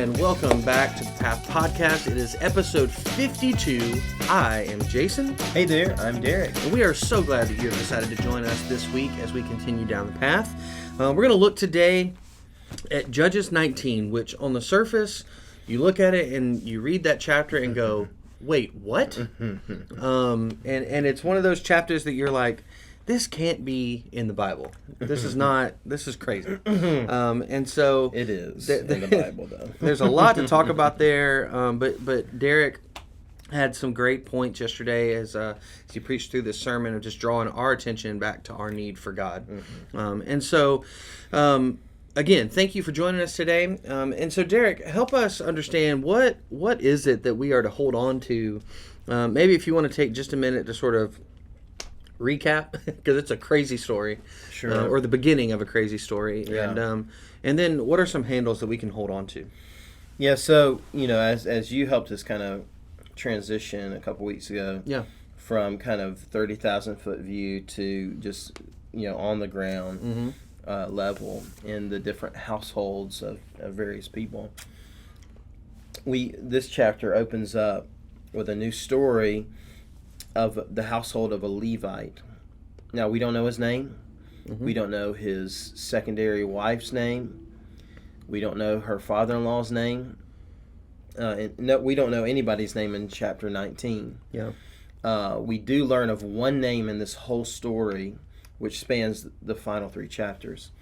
and welcome back to the Path Podcast. It is episode 52. I am Jason. Hey there, I'm Derrick. And we are so glad that you have decided to join us this week as we continue down the path. We're going to look today at Judges 19, which on the surface, you look at it and you read that chapter and go, wait, what? And it's one of those chapters that you're like, this can't be in the Bible. This is crazy. And so it is in the Bible, though. There's a lot to talk about there. But Derrick had some great points yesterday as he preached through this sermon of just drawing our attention back to our need for God. And so, again, thank you for joining us today. And so, Derrick, help us understand what is it that we are to hold on to. Maybe if you want to take just a minute to sort of recap, because it's a crazy story, sure, or the beginning of a crazy story, yeah. And then what are some handles that we can hold on to? Yeah, so as you helped us kind of transition a couple weeks ago, from kind of 30,000 foot view to just on the ground level in the different households of various people. This chapter opens up with a new story of the household of a Levite. Now, we don't know his name. We don't know his secondary wife's name. We don't know her father-in-law's name. We don't know anybody's name in chapter 19. We do learn of one name in this whole story, which spans the final 3 chapters,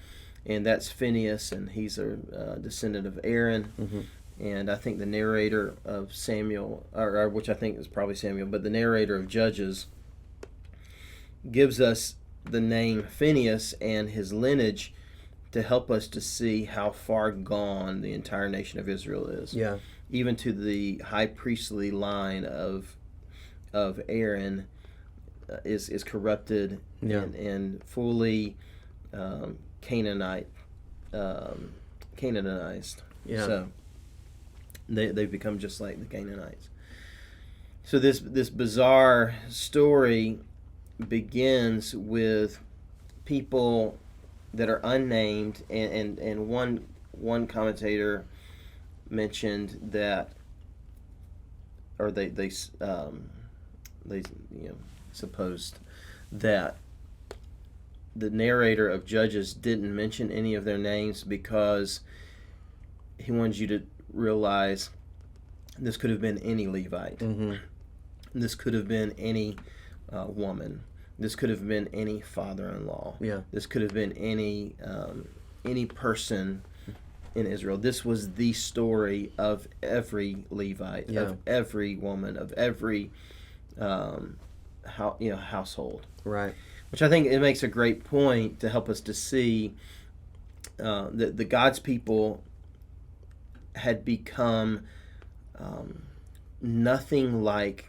and that's Phineas, and he's a descendant of Aaron. And I think the narrator of Samuel, or which I think is probably Samuel, but the narrator of Judges gives us the name Phineas and his lineage to help us to see how far gone the entire nation of Israel is. Even to the high priestly line of Aaron is corrupted and fully Canaanized. So they've become just like the Canaanites. So this bizarre story begins with people that are unnamed, and one commentator mentioned that, or they supposed that the narrator of Judges didn't mention any of their names because he wanted you to realize this could have been any Levite. This could have been any woman. This could have been any father-in-law. This could have been any person in Israel. This was the story of every Levite, of every woman, of every household. Right. Which I think it makes a great point to help us to see that the God's people had become nothing like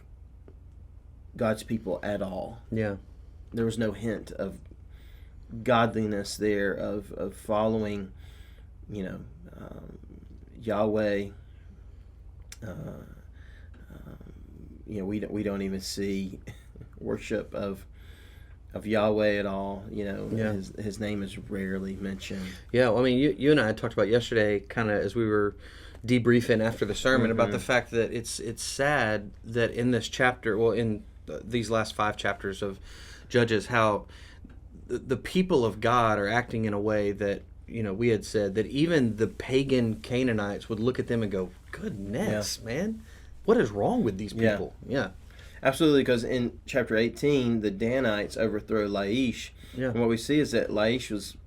God's people at all. There was no hint of godliness there, of following, Yahweh. We don't even see worship of Yahweh at all. His name is rarely mentioned. Well, I mean, you and I talked about yesterday, kind of as we were debriefing after the sermon, about the fact that it's sad that in this chapter, in these last 5 chapters of Judges, how the people of God are acting in a way that we had said that even the pagan Canaanites would look at them and go, "Goodness, man, what is wrong with these people?" Absolutely, because in chapter 18, the Danites overthrow Laish. And what we see is that Laish was,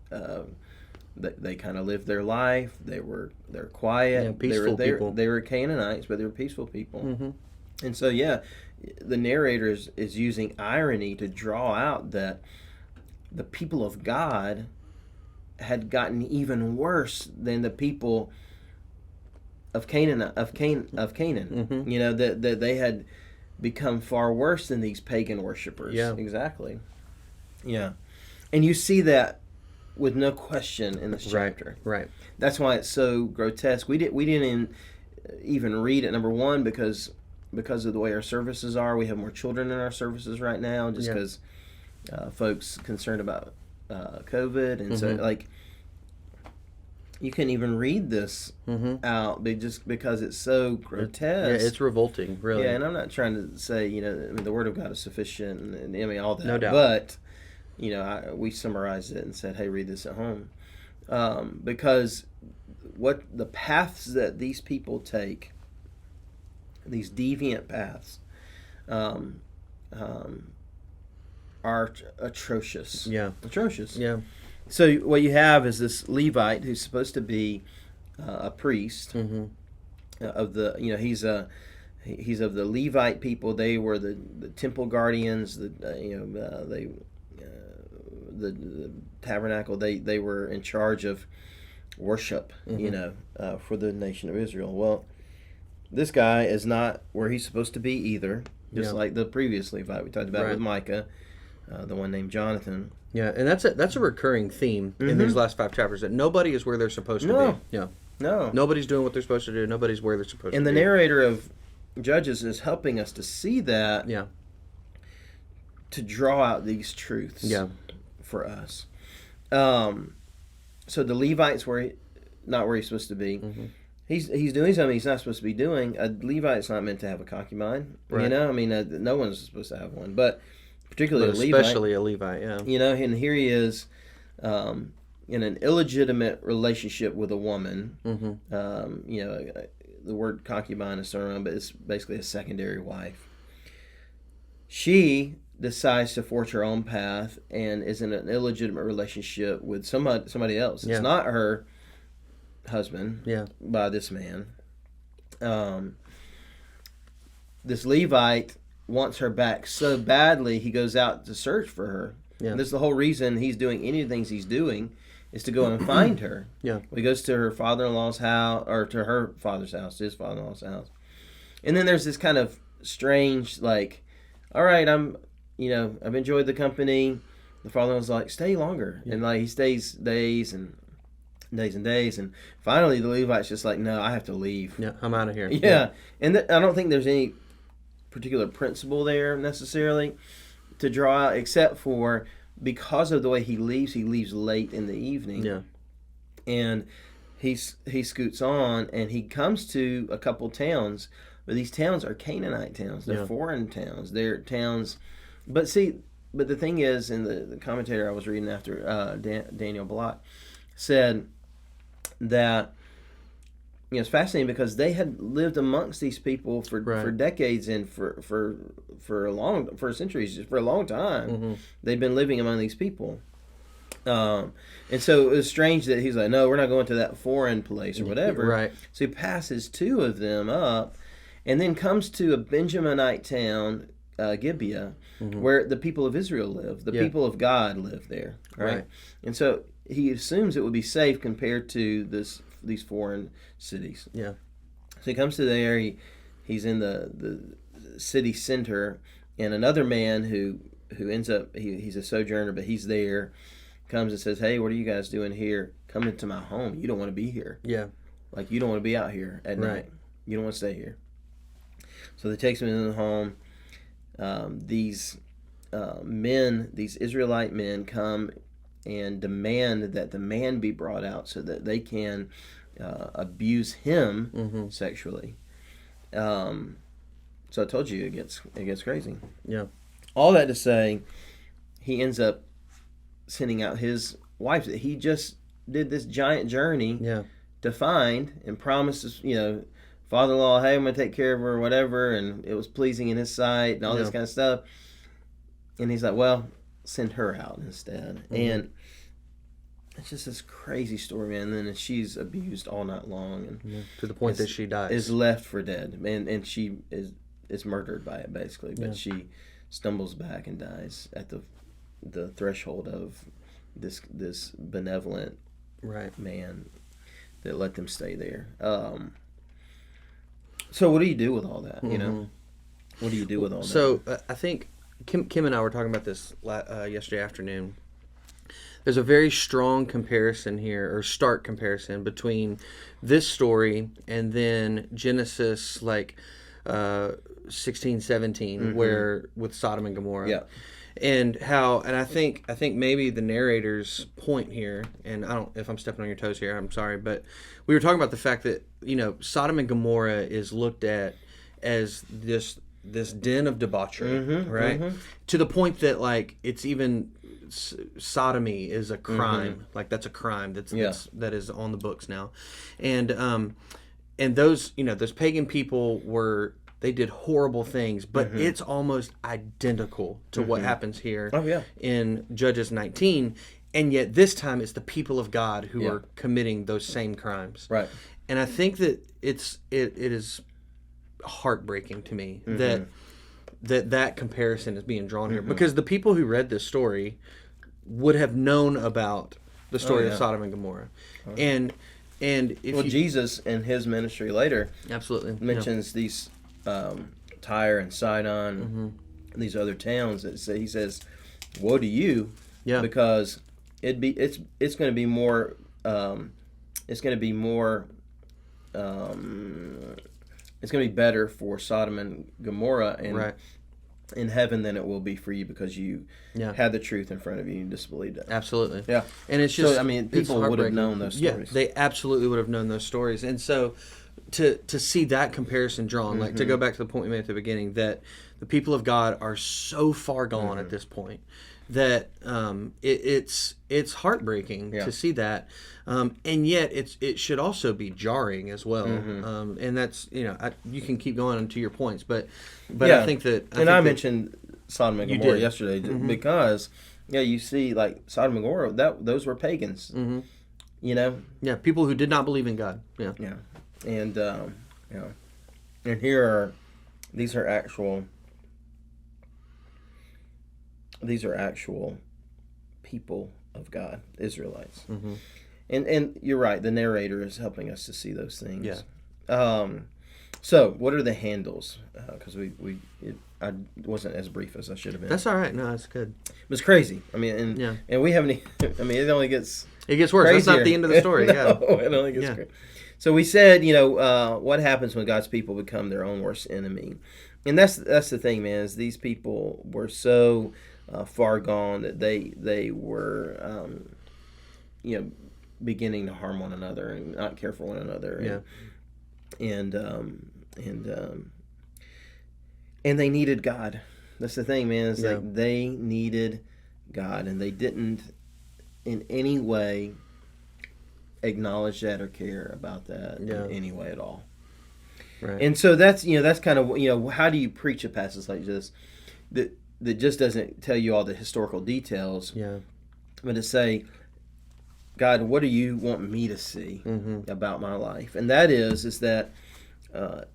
they kind of lived their life. They're quiet. Peaceful people. They were Canaanites, but they were peaceful people. And so, the narrator is using irony to draw out that the people of God had gotten even worse than the people of Canaan. That they had become far worse than these pagan worshipers. Exactly. And you see that with no question in this chapter. Right. That's why it's so grotesque. We didn't even read it, number one, because of the way our services are. We have more children in our services right now, just because folks concerned about COVID, and so you can't even read this out just because it's so grotesque. Yeah, it's revolting, really. Yeah, and I'm not trying to say, I mean, the Word of God is sufficient, and I mean, all that. No doubt. But, we summarized it and said, hey, read this at home. Because what the paths that these people take, these deviant paths, are atrocious. Yeah. Atrocious. Yeah. So what you have is this Levite who's supposed to be a priest of the, he's of the Levite people. They were the temple guardians. The tabernacle. They were in charge of worship. For the nation of Israel. Well, this guy is not where he's supposed to be either. Just like the previous Levite we talked about with Micah, the one named Jonathan. Yeah, and that's a recurring theme in these last 5 chapters, that nobody is where they're supposed to be. Yeah. No. Nobody's doing what they're supposed to do. Nobody's where they're supposed to be. And the narrator of Judges is helping us to see that. Yeah. To draw out these truths. Yeah. For us. So the Levite's not where he's supposed to be. He's doing something he's not supposed to be doing. A Levite's not meant to have a concubine. Right. I mean, no one's supposed to have one, but particularly a Levite. Especially a Levite, yeah. And here he is in an illegitimate relationship with a woman. The word concubine is thrown around, but it's basically a secondary wife. She decides to forge her own path and is in an illegitimate relationship with somebody else. It's not her husband by this man. This Levite wants her back so badly he goes out to search for her. Yeah. And this is the whole reason he's doing any of the things he's doing, is to go and find her. Yeah. He goes to her father-in-law's house, or to her father's house, his father-in-law's house. And then there's this kind of strange, all right, I've enjoyed the company. The father-in-law's like, stay longer. Yeah. And he stays days and days and days. And finally the Levite's just like, no, I have to leave. Yeah, I'm out of here. Yeah. And I don't think there's any particular principle there necessarily to draw out, except for because of the way he leaves late in the evening. Yeah. And he scoots on, and he comes to a couple towns, but these towns are Canaanite towns. They're foreign towns. They're towns, but the thing is, in the commentator I was reading after, Daniel Block said that it's fascinating because they had lived amongst these people for decades and for centuries, for a long time. They've been living among these people. And so it was strange that he's like, no, we're not going to that foreign place or whatever. Right. So he passes 2 of them up and then comes to a Benjaminite town, Gibeah, where the people of Israel live. The people of God live there. Right. And so he assumes it would be safe compared to these foreign cities. Yeah. So he comes to there. He's in the city center, and another man who ends up he's a sojourner, but he's there, comes and says, "Hey, what are you guys doing here? Come into my home. You don't want to be here. Yeah, you don't want to be out here at night. You don't want to stay here." So they takes him into the home. These Israelite men come and demand that the man be brought out so that they can abuse him sexually. So I told you it gets crazy. Yeah. All that to say, he ends up sending out his wife that he just did this giant journey to find, and promises, father-in-law, hey, I'm going to take care of her or whatever, and it was pleasing in his sight and all this kind of stuff. And he's like, well, send her out instead. And it's just this crazy story, man. And then she's abused all night long, and to the point that she dies, is left for dead, and she is murdered by it basically. But she stumbles back and dies at the threshold of this benevolent man that let them stay there. So what do you do with all that? What do you do with all that? So I think Kim and I were talking about this yesterday afternoon. There's a very strong comparison here, or stark comparison, between this story and then Genesis 16, 17, where with Sodom and Gomorrah. Yeah. And how, and I think maybe the narrator's point here, and I don't, if I'm stepping on your toes here, I'm sorry, but we were talking about the fact that, Sodom and Gomorrah is looked at as this den of debauchery, right? To the point that, like, it's even sodomy is a crime. Like, that's a crime that is on the books now. And those, those pagan people they did horrible things, but it's almost identical to what happens here in Judges 19. And yet this time it's the people of God who are committing those same crimes. Right. And I think that it is heartbreaking to me that comparison is being drawn here, because the people who read this story would have known about the story of Sodom and Gomorrah. And if Jesus in his ministry later absolutely mentions these Tyre and Sidon, these other towns that he says, "Woe to you," because it's going to be more it's going to be better for Sodom and Gomorrah in heaven than it will be for you, because you had the truth in front of you and disbelieved it. Absolutely. Yeah. And it's just, so, I mean, people would have known those stories. Yeah, they absolutely would have known those stories. And so to see that comparison drawn, like to go back to the point we made at the beginning, that the people of God are so far gone at this point that it's heartbreaking to see that, and yet it should also be jarring as well. And that's, you can keep going into your points, but I think that I mentioned Sodom and Gomorrah yesterday because you see, like, Sodom and Gomorrah, those were pagans. People who did not believe in God. And and here these are actual people of God, Israelites. And you're right, the narrator is helping us to see those things. So what are the handles? Because I wasn't as brief as I should have been. That's all right. No, that's good. It was crazy. I mean, and we haven't. I mean, it only gets. It gets worse. Crazier. That's not the end of the story. No, it only gets crazy. So we said, what happens when God's people become their own worst enemy, and that's the thing, man. Is these people were so far gone that they were, beginning to harm one another and not care for one another. And they needed God. That's the thing, man. It's like they needed God, and they didn't in any way acknowledge that or care about that in any way at all. Right. And so that's kind of how do you preach a passage like this that just doesn't tell you all the historical details, but to say, God, what do you want me to see about my life? And that is that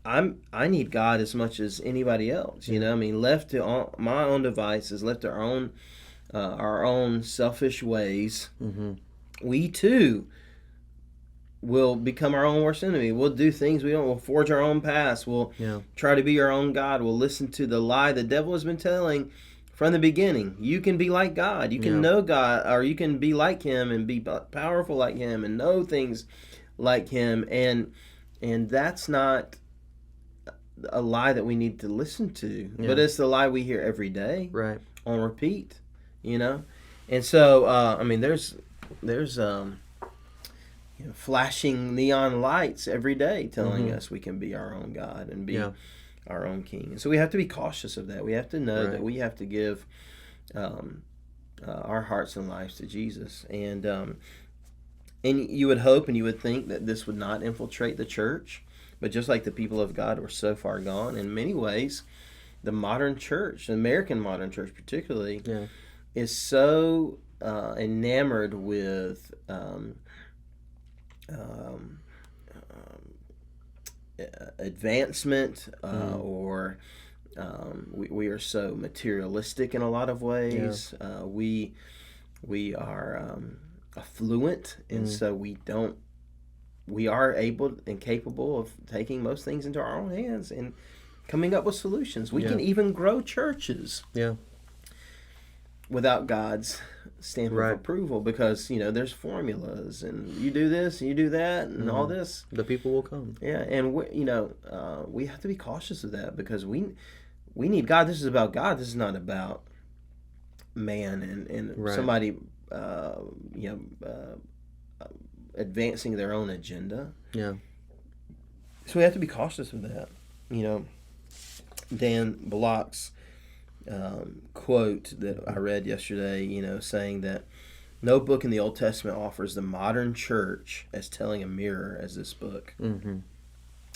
I need God as much as anybody else. I mean, left to my own devices, left to our own selfish ways, we too will become our own worst enemy. We'll do things we'll forge our own paths. We'll try to be our own God. We'll listen to the lie the devil has been telling from the beginning. You can be like God. You can know God, or you can be like Him and be powerful like Him and know things like Him. And that's not a lie that we need to listen to, but it's the lie we hear every day, right, on repeat. And so I mean, there's flashing neon lights every day telling us we can be our own God and be our own king. And so we have to be cautious of that. We have to know that we have to give our hearts and lives to Jesus. And you would hope and you would think that this would not infiltrate the church. But just like the people of God were so far gone, in many ways, the modern church, the American modern church particularly, is so enamored with advancement, or we are so materialistic in a lot of ways. We are affluent, and so we are able and capable of taking most things into our own hands and coming up with solutions. We can even grow churches without God's stamp of approval, because there's formulas, and you do this and you do that and all this. The people will come. And we have to be cautious of that, because we need God. This is about God. This is not about man and Right. somebody advancing their own agenda. Yeah. So we have to be cautious of that. Dan Block's quote that I read yesterday, saying that no book in the Old Testament offers the modern church as telling a mirror as this book. Mm-hmm.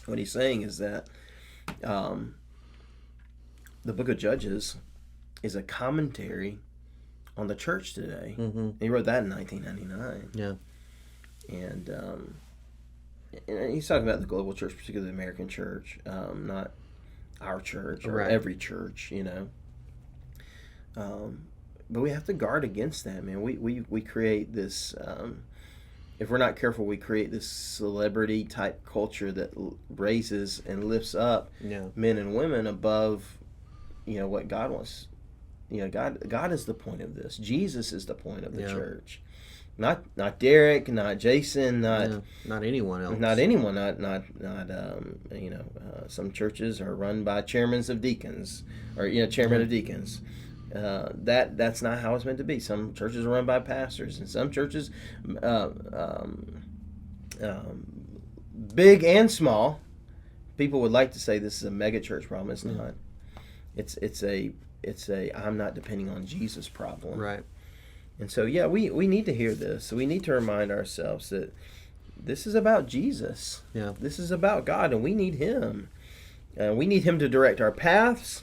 What he's saying is that the book of Judges is a commentary on the church today. Mm-hmm. He wrote that in 1999. Yeah. And he's talking about the global church, particularly the American church, not our church or Right. every church, but we have to guard against that, man. We create this, if we're not careful, we create this celebrity type culture that raises and lifts up men and women above, what God wants. God is the point of this. Jesus is the point of the church. Not Derrick, not Jason, not anyone else. Not anyone. Not some churches are run by chairmen of deacons, or chairman of deacons. That's not how it's meant to be. Some churches are run by pastors, and some churches, big and small. People would like to say this is a mega church problem. It's not. It's a I'm not depending on Jesus problem. Right. And so, we need to hear this. So we need to remind ourselves that this is about Jesus. Yeah. This is about God, and we need Him. We need Him to direct our paths,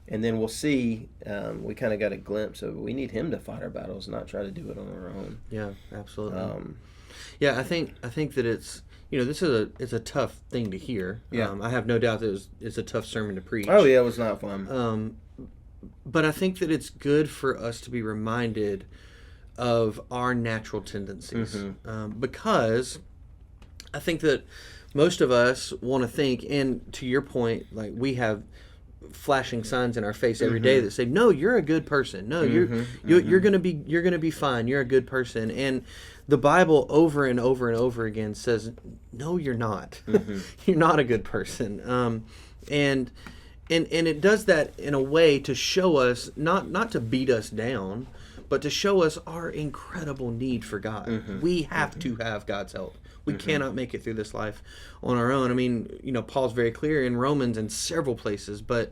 and then we'll see. We kind of got a glimpse of we need Him to fight our battles, not try to do it on our own. Yeah, absolutely. I think that it's this is a tough thing to hear. Yeah. I have no doubt that it's a tough sermon to preach. Oh yeah, it was not fun. But I think that it's good for us to be reminded of our natural tendencies, because I think that most of us want to think, and to your point, like we have flashing signs in our face every day that say, "No, you're a good person. No, you're gonna be fine. You're a good person." And the Bible over and over and over again says, "No, you're not. You're not a good person." And it does that in a way to show us, not to beat us down, but to show us our incredible need for God. We have to have God's help. We cannot make it through this life on our own. I mean, Paul's very clear in Romans and several places, but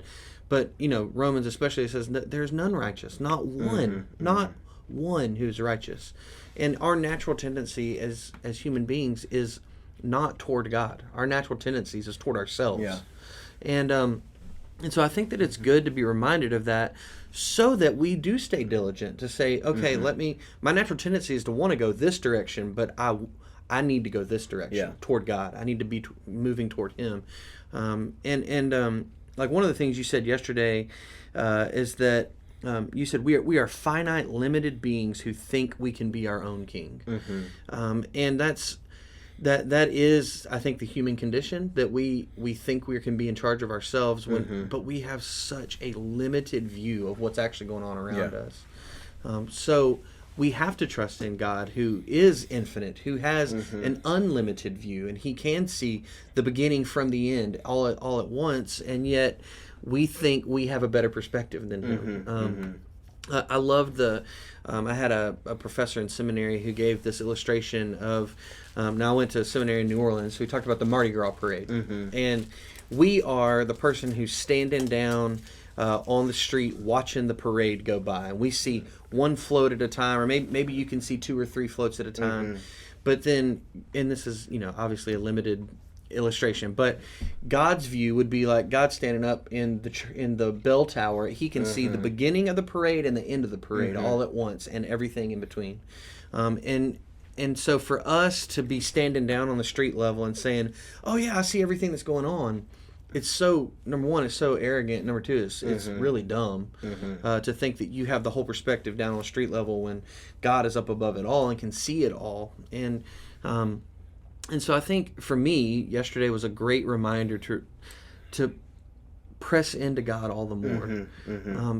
Romans especially says that there's none righteous, not one, not one who's righteous. And our natural tendency as human beings is not toward God. Our natural tendencies is toward ourselves. Yeah. And so I think that it's good to be reminded of that, so that we do stay diligent to say, okay, my natural tendency is to want to go this direction, but I need to go this direction toward God. I need to be moving toward Him. Like one of the things you said yesterday is that you said we are finite, limited beings who think we can be our own king. And that is, I think, the human condition, that we think we can be in charge of ourselves, but we have such a limited view of what's actually going on around us. So we have to trust in God, who is infinite, who has an unlimited view, and He can see the beginning from the end all at once, and yet we think we have a better perspective than Him. I loved I had a professor in seminary who gave this illustration of, now I went to seminary in New Orleans, so we talked about the Mardi Gras parade. And we are the person who's standing down on the street watching the parade go by. And we see one float at a time, or maybe you can see 2 or 3 floats at a time. But then, and this is, obviously a limited illustration, but God's view would be like God standing up in the bell tower. He can see the beginning of the parade and the end of the parade all at once, and everything in between. And so for us to be standing down on the street level and saying, "Oh yeah, I see everything that's going on," it's so, number one, it's so arrogant. Number two, it's really dumb to think that you have the whole perspective down on the street level when God is up above it all and can see it all. And so I think for me, yesterday was a great reminder to press into God all the more.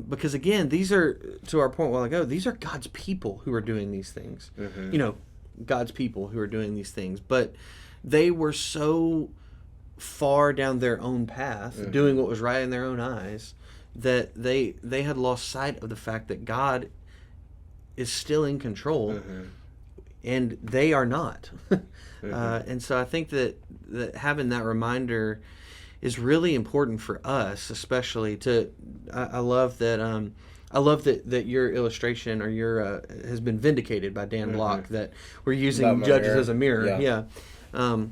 Because again, these are, to our point a while ago, these are God's people who are doing these things. God's people who are doing these things. But they were so far down their own path, doing what was right in their own eyes, that they had lost sight of the fact that God is still in control, Mm-hmm. and they are not. Mm-hmm. And so I think that having that reminder is really important for us, especially to. I love that. I love that your illustration or your has been vindicated by Dan Block, that we're using About my judges mirror. as a mirror. Yeah. Yeah.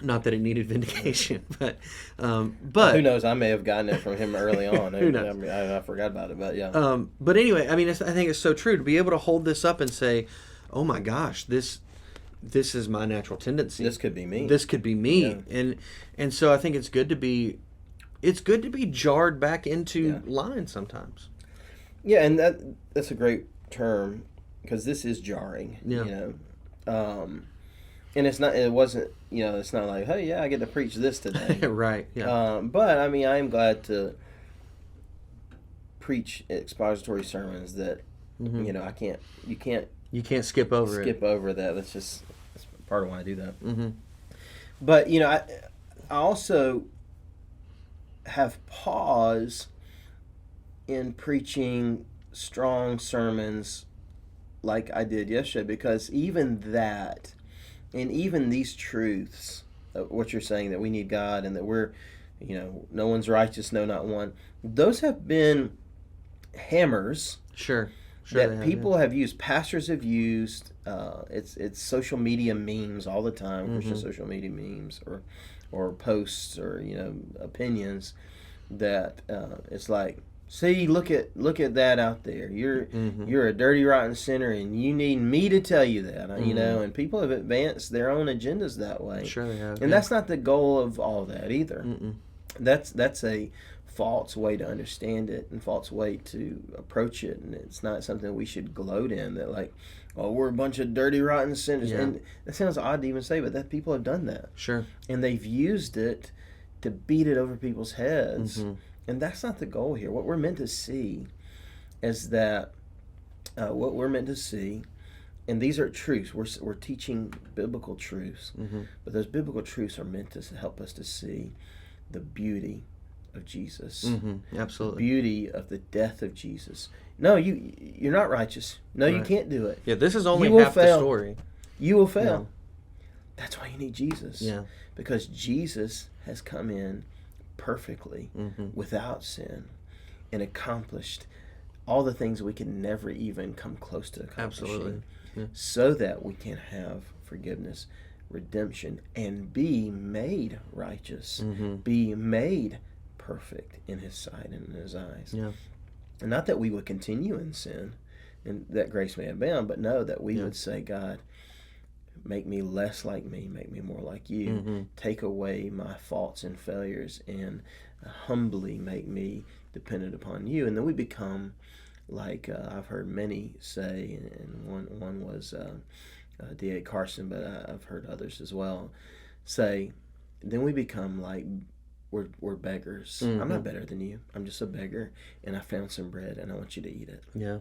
Not that it needed vindication, but Who knows? I may have gotten it from him early on. Who knows? I forgot about it, but yeah. But anyway, I mean, I think it's so true to be able to hold this up and say, "Oh my gosh, this is my natural tendency. This could be me. This could be me." Yeah. And so I think it's good to be jarred back into line sometimes. Yeah, and that's a great term, because this is jarring. Yeah. You know, and it's not. It wasn't. You know, it's not like, hey, yeah, I get to preach this today. Right. Yeah. But I mean, I am glad to preach expository sermons that Mm-hmm. you know you can't skip over it. skip over that. That's part of why I do that. Mm-hmm. But you know, I also have pause in preaching strong sermons like I did yesterday, because even that, and even these truths, what you're saying, that we need God and that we're, you know, no one's righteous, no, not one, those have been hammers Sure. that people have used, pastors have used. It's social media memes all the time, Christian social media memes or posts or, you know, opinions that it's like, see, look at that out there. You're a dirty, rotten sinner, and you need me to tell you that. You know, and people have advanced their own agendas that way. Sure they have. And that's not the goal of all that either. Mm-mm. That's a false way to understand it and false way to approach it, and it's not something we should gloat in, that like, oh, we're a bunch of dirty, rotten sinners. Yeah. And that sounds odd to even say, but that people have done that. Sure. And they've used it to beat it over people's heads. Mm-hmm. And that's not the goal here. What we're meant to see is that what we're meant to see, and these are truths. We're teaching biblical truths, but those biblical truths are meant to help us to see the beauty of Jesus, Absolutely. the beauty of the death of Jesus. No, you're not righteous. No, you can't do it. Yeah, this is only You will half the fail. story. You will fail. Yeah. That's why you need Jesus. Yeah. Because Jesus has come in perfectly, without sin, and accomplished all the things we can never even come close to accomplishing. Absolutely. Yeah. So that we can have forgiveness, redemption, and be made righteous, be made perfect in His sight and in His eyes. Yeah. And not that we would continue in sin and that grace may abound, but no, that we would say, God, make me less like me, make me more like you. Take away my faults and failures, and humbly make me dependent upon you. And then we become like I've heard many say, and one was D.A. Carson, but I've heard others as well say, then we become like we're beggars. I'm not better than you. I'm just a beggar, and I found some bread, and I want you to eat it. Yeah.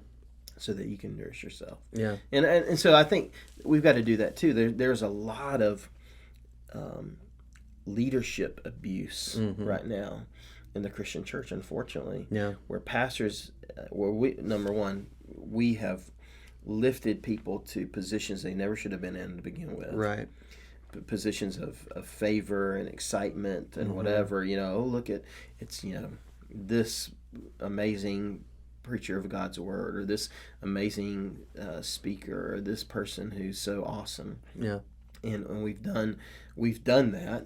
So that you can nourish yourself. Yeah. And so I think we've got to do that too. There's a lot of leadership abuse right now in the Christian church, unfortunately. Yeah. Where pastors, number one, we have lifted people to positions they never should have been in to begin with. Right. Positions of favor and excitement and whatever. You know, oh, look at, it's, you know, this amazing preacher of God's word, or this amazing speaker, or this person who's so awesome. Yeah. And we've done that,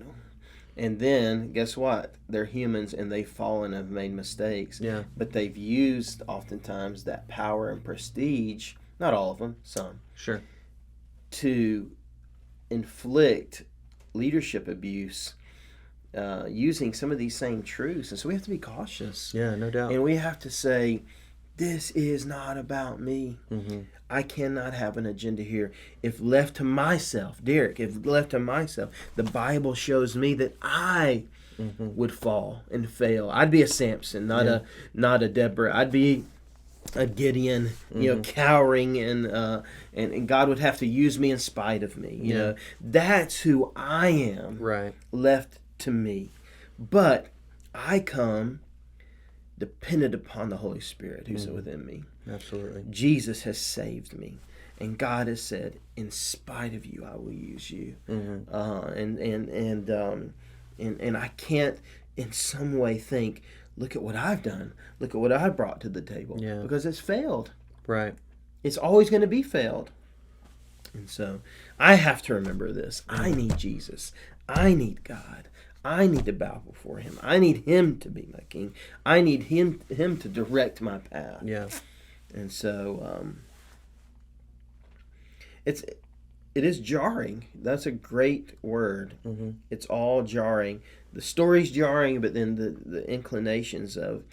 and then guess what? They're humans, and they've fallen and have made mistakes. Yeah. But they've used oftentimes that power and prestige, not all of them, some, Sure. to inflict leadership abuse using some of these same truths. And so we have to be cautious. Yeah, no doubt. And we have to say, this is not about me. I cannot have an agenda here. If left to myself, Derrick, if left to myself, the Bible shows me that I would fall and fail. I'd be a Samson, not a Deborah. I'd be a Gideon, you know, cowering, and God would have to use me in spite of me. You know, that's who I am. Right. Left to me. But I come dependent upon the Holy Spirit who's within me. Absolutely. Jesus has saved me. And God has said, in spite of you, I will use you. Mm-hmm. And I can't in some way think, look at what I've done. Look at what I brought to the table. Yeah. Because it's failed. Right. It's always going to be failed. And so I have to remember this. I need Jesus. I need God. I need to bow before him. I need him to be my king. I need him to direct my path. Yeah. And so it is jarring. That's a great word. Mm-hmm. It's all jarring. The story's jarring, but then the inclinations of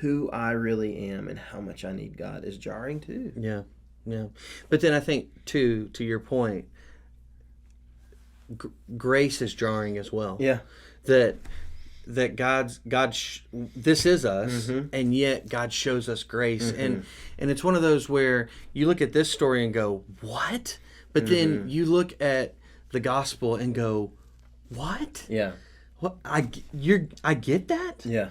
who I really am and how much I need God is jarring too. Yeah, yeah. But then I think, to your point, grace is jarring as well. Yeah. That this is us, Mm-hmm. and yet God shows us grace, Mm-hmm. and it's one of those where you look at this story and go, what? But then you look at the gospel and go, what? Yeah. What? I get that. Yeah.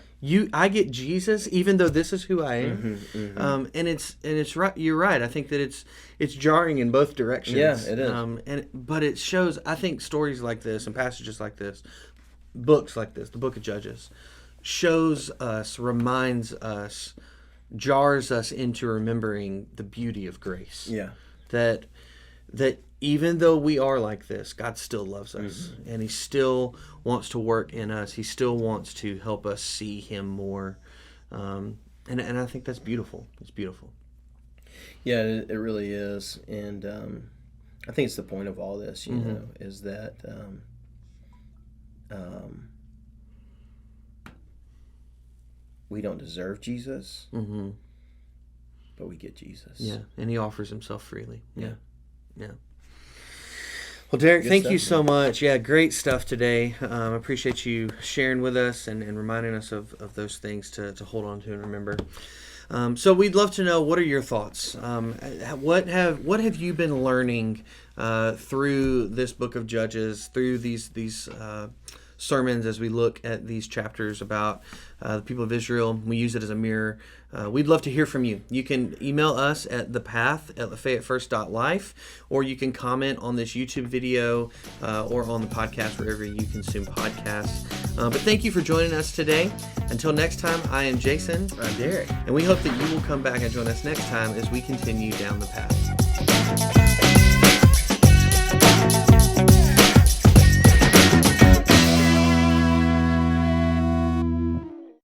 I get Jesus, even though this is who I am. Mm-hmm, mm-hmm. And it's right. You're right. I think that it's jarring in both directions. Yeah, it is. But it shows. I think stories like this and passages like this, books like this, the Book of Judges, shows us, reminds us, jars us into remembering the beauty of grace. Yeah. That even though we are like this, God still loves us, and he still wants to work in us. He still wants to help us see him more. And I think that's beautiful. It's beautiful. Yeah, it really is. And I think it's the point of all this, you know, is that we don't deserve Jesus, but we get Jesus. Yeah, and he offers himself freely. Yeah. Yeah. Well, Derrick, Good thank stuff, you so man. much. Yeah, great stuff today. I appreciate you sharing with us and reminding us of those things to hold on to and remember. So we'd love to know, what are your thoughts? What have you been learning through this book of Judges, through these sermons, as we look at these chapters about the people of Israel? We use it as a mirror. We'd love to hear from you. You can email us at thepath@lafayettefirst.life, or you can comment on this YouTube video or on the podcast wherever you consume podcasts. But thank you for joining us today. Until next time, I am Jason. I'm Derrick. And we hope that you will come back and join us next time as we continue down the path.